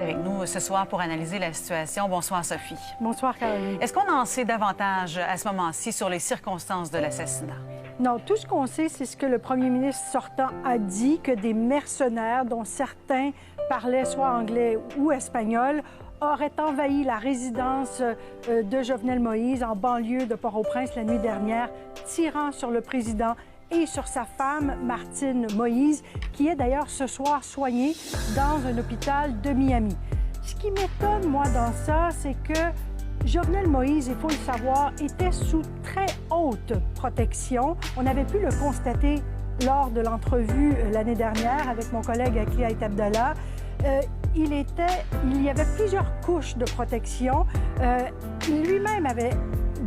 Avec nous ce soir pour analyser la situation. Bonsoir, Sophie. Bonsoir, Caroline. Est-ce qu'on en sait davantage à ce moment-ci sur les circonstances de l'assassinat? Non, tout ce qu'on sait, c'est ce que le premier ministre sortant a dit, que des mercenaires, dont certains parlaient soit anglais ou espagnol, auraient envahi la résidence de Jovenel Moïse en banlieue de Port-au-Prince la nuit dernière, tirant sur le président et sur sa femme, Martine Moïse, qui est d'ailleurs ce soir soignée dans un hôpital de Miami. Ce qui m'étonne, moi, dans ça, c'est que Jovenel Moïse, il faut le savoir, était sous très haute protection. On avait pu le constater lors de l'entrevue l'année dernière avec mon collègue Akli Abdallah. Il y avait plusieurs couches de protection. Il lui-même avait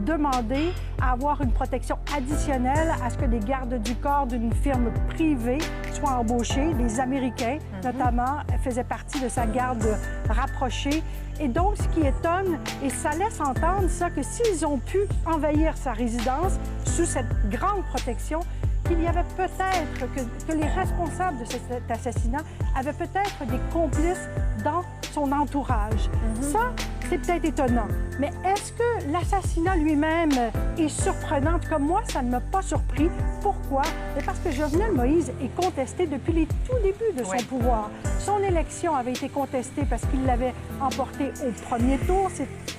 demandé à avoir une protection additionnelle à ce que des gardes du corps d'une firme privée soient embauchés. Les Américains, notamment, faisaient partie de sa garde rapprochée. Et donc, ce qui étonne, et ça laisse entendre ça, que s'ils ont pu envahir sa résidence sous cette grande protection, qu'il y avait peut-être que les responsables de cet assassinat avaient peut-être des complices dans son entourage. Ça, c'est peut-être étonnant. Mais est-ce que l'assassinat lui-même est surprenant? Comme moi, ça ne m'a pas surpris. Pourquoi? Parce que Jovenel Moïse est contesté depuis les tout débuts de son pouvoir. Son élection avait été contestée parce qu'il l'avait emportée au premier tour.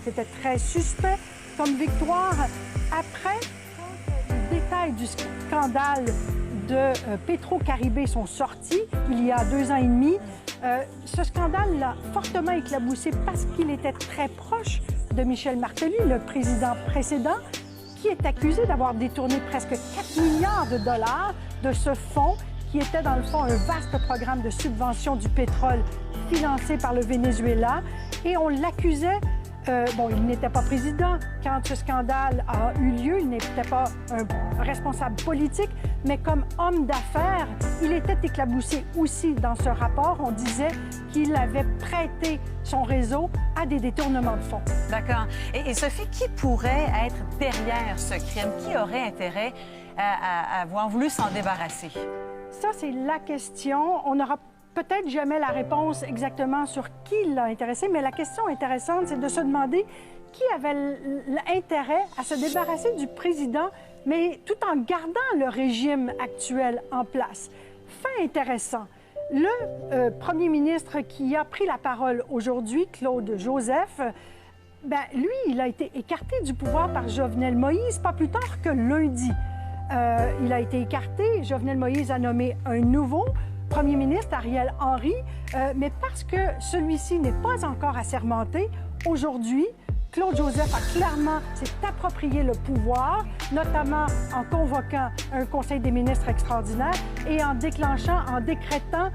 C'était très suspect comme victoire. Après, les détails du scandale de Petro-Caribé sont sortis il y a 2 ans et demi. Ce scandale l'a fortement éclaboussé parce qu'il était très proche de Michel Martelly, le président précédent, qui est accusé d'avoir détourné presque 4 milliards de dollars de ce fonds qui était dans le fond un vaste programme de subvention du pétrole financé par le Venezuela. Et on l'accusait. Il n'était pas président quand ce scandale a eu lieu. Il n'était pas un responsable politique, mais comme homme d'affaires, il était éclaboussé aussi dans ce rapport. On disait qu'il avait prêté son réseau à des détournements de fonds. D'accord. Et Sophie, qui pourrait être derrière ce crime? Qui aurait intérêt à avoir voulu s'en débarrasser? Ça, c'est la question. On n'aura peut-être jamais la réponse exactement sur qui l'a intéressé, mais la question intéressante, c'est de se demander qui avait l'intérêt à se débarrasser du président, mais tout en gardant le régime actuel en place. Fait intéressant, le premier ministre qui a pris la parole aujourd'hui, Claude Joseph, lui, il a été écarté du pouvoir par Jovenel Moïse pas plus tard que lundi. Il a été écarté, Jovenel Moïse a nommé un nouveau premier ministre, Ariel Henry, mais parce que celui-ci n'est pas encore assermenté, aujourd'hui, Claude Joseph a clairement s'est approprié le pouvoir, notamment en convoquant un Conseil des ministres extraordinaire et en déclenchant, en décrétant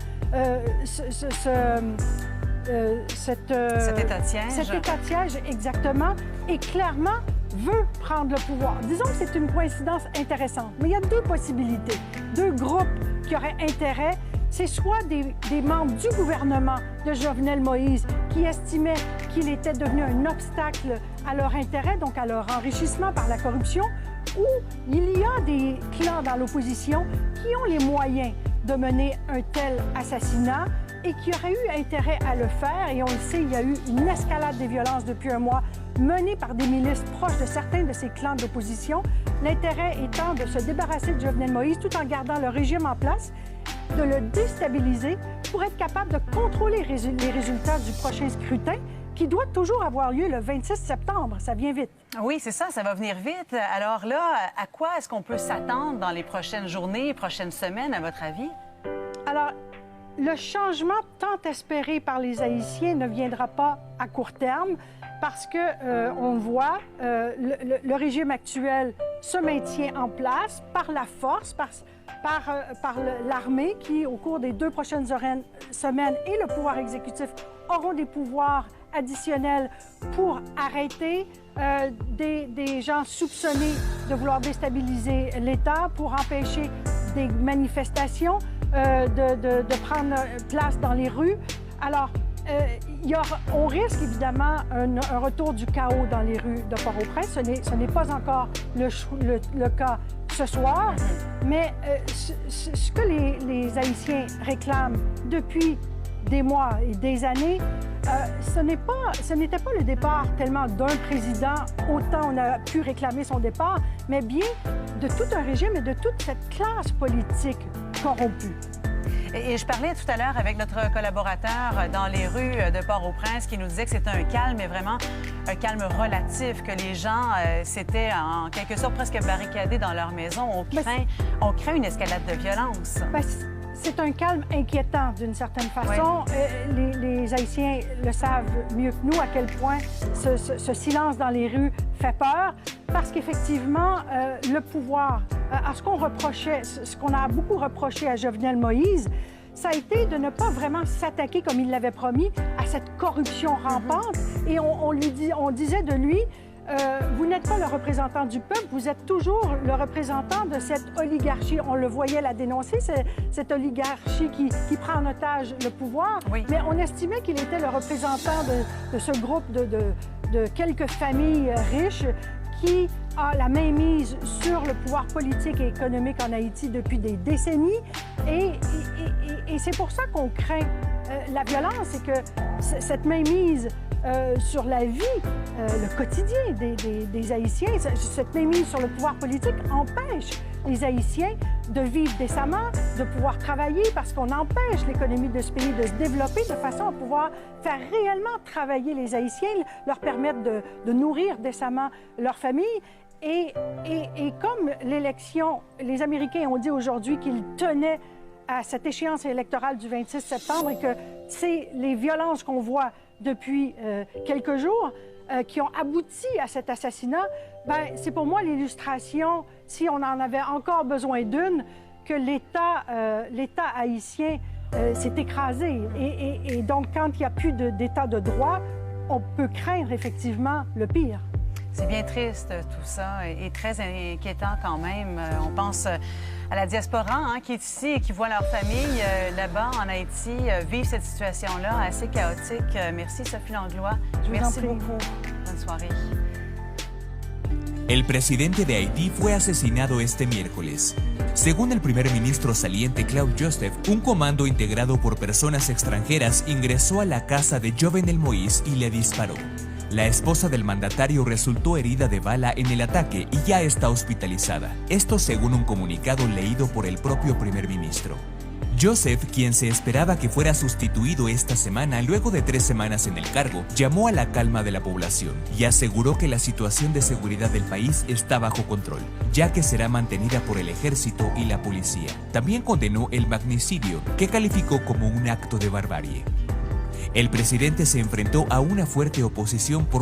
cet état de siège. Cet état de siège, exactement, et clairement veut prendre le pouvoir. Disons que c'est une coïncidence intéressante, mais il y a 2 possibilités, 2 groupes qui auraient intérêt. C'est soit des membres du gouvernement de Jovenel Moïse qui estimaient qu'il était devenu un obstacle à leur intérêt, donc à leur enrichissement par la corruption, ou il y a des clans dans l'opposition qui ont les moyens de mener un tel assassinat et qui auraient eu intérêt à le faire. Et on le sait, il y a eu une escalade des violences depuis un mois menée par des milices proches de certains de ces clans d'opposition. L'intérêt étant de se débarrasser de Jovenel Moïse tout en gardant le régime en place, de le déstabiliser pour être capable de contrôler les résultats du prochain scrutin qui doit toujours avoir lieu le 26 septembre. Ça vient vite. Oui, c'est ça, ça va venir vite. Alors là, à quoi est-ce qu'on peut s'attendre dans les prochaines journées, prochaines semaines, à votre avis? Alors, le changement tant espéré par les Haïtiens ne viendra pas à court terme parce que, on le voit, le régime actuel se maintient en place par la force, par l'armée qui, au cours des 2 prochaines semaines, et le pouvoir exécutif auront des pouvoirs additionnels pour arrêter des gens soupçonnés de vouloir déstabiliser l'État, pour empêcher des manifestations de prendre place dans les rues. Alors, on risque évidemment un retour du chaos dans les rues de Port-au-Prince. Ce n'est pas encore le cas ce soir, mais ce que les Haïtiens réclament depuis des mois et des années, ce n'était pas le départ tellement d'un président, autant on a pu réclamer son départ, mais bien de tout un régime et de toute cette classe politique corrompue. Et je parlais tout à l'heure avec notre collaborateur dans les rues de Port-au-Prince qui nous disait que c'était un calme, mais vraiment un calme relatif, que les gens s'étaient en quelque sorte presque barricadés dans leur maison. On craint une escalade de violence. C'est un calme inquiétant d'une certaine façon. Oui. Les Haïtiens le savent mieux que nous à quel point ce silence dans les rues fait peur, parce qu'effectivement, le pouvoir, ce qu'on a beaucoup reproché à Jovenel Moïse, ça a été de ne pas vraiment s'attaquer, comme il l'avait promis, à cette corruption rampante. Et on disait de lui, vous n'êtes pas le représentant du peuple, vous êtes toujours le représentant de cette oligarchie. On le voyait la dénoncer, cette oligarchie qui prend en otage le pouvoir. Oui. Mais on estimait qu'il était le représentant de ce groupe de quelques familles riches qui a la mainmise sur le pouvoir politique et économique en Haïti depuis des décennies. Et c'est pour ça qu'on craint la violence, c'est que cette mainmise sur la vie, le quotidien des Haïtiens, cette mainmise sur le pouvoir politique empêche les Haïtiens de vivre décemment, de pouvoir travailler, parce qu'on empêche l'économie de ce pays de se développer de façon à pouvoir faire réellement travailler les Haïtiens, leur permettre de nourrir décemment leur famille. Et comme l'élection, les Américains ont dit aujourd'hui qu'ils tenaient à cette échéance électorale du 26 septembre et que c'est les violences qu'on voit depuis quelques jours qui ont abouti à cet assassinat, c'est pour moi l'illustration, si on en avait encore besoin d'une, que l'État haïtien s'est écrasé. Et donc, quand il n'y a plus d'État de droit, on peut craindre effectivement le pire. C'est bien triste tout ça et très inquiétant quand même. On pense à la diaspora qui est ici et qui voit leur famille là-bas en Haïti vivre cette situation-là assez chaotique. Merci Sophie Langlois. Merci beaucoup. Bonne soirée. El presidente de Haití fue asesinado este miércoles. Según el primer ministro saliente Claude Joseph, un comando integrado por personas extranjeras ingresó a la casa de Jovenel Moïse y le disparó. La esposa del mandatario resultó herida de bala en el ataque y ya está hospitalizada. Esto según un comunicado leído por el propio primer ministro. Joseph, quien se esperaba que fuera sustituido esta semana luego de 3 semanas en el cargo, llamó a la calma de la población y aseguró que la situación de seguridad del país está bajo control, ya que será mantenida por el ejército y la policía. También condenó el magnicidio, que calificó como un acto de barbarie. El presidente se enfrentó a una fuerte oposición por